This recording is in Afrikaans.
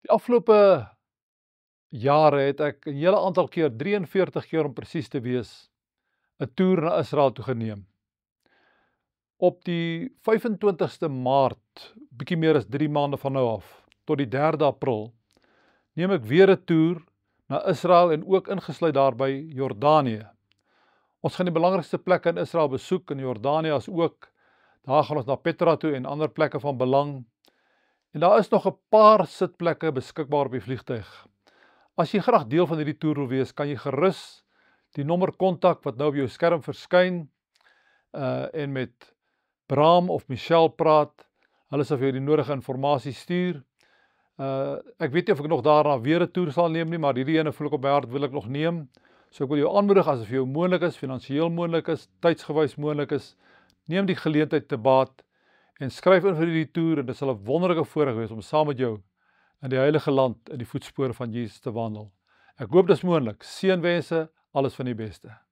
Die afgelope jare het ek 'n hele aantal keer, 43 keer om presies te wees, 'n toer na Israel toe geneem. Op die 25ste Maart, bietjie meer as 3 maande van nou af, tot die 3de April, neem ek weer 'n toer na Israel en ook ingesluit daarby Jordanië. Ons gaan die belangrikste plekke in Israel besoek, in Jordanië as ook. Daar gaan ons na Petra toe en ander plekke van belang. En daar is nog 'n paar sitplekke beskikbaar op die vliegtuig. As jy graag deel van hierdie toer wil wees, kan jy gerus die nommer kontak wat nou op jou skerm verskyn en met Bram of Michelle praat. Hulle sal vir jou die nodige inligting stuur. Ek weet nie of ek nog daarna weer 'n toer sal neem nie, maar hierdie ene voel ek op my hart wil ek nog neem. So ek wil jou aanmoedig, as dit vir jou moontlik is, finansiëel moontlik is, tydsgewys moontlik is, neem die geleentheid te baat en skryf in vir hierdie toer en dit sal 'n wonderlike voorreg wees om saam met jou in die heilige land in die voetspore van Jesus te wandel. Ek hoop dis moontlik. Seënwense, alles van die beste.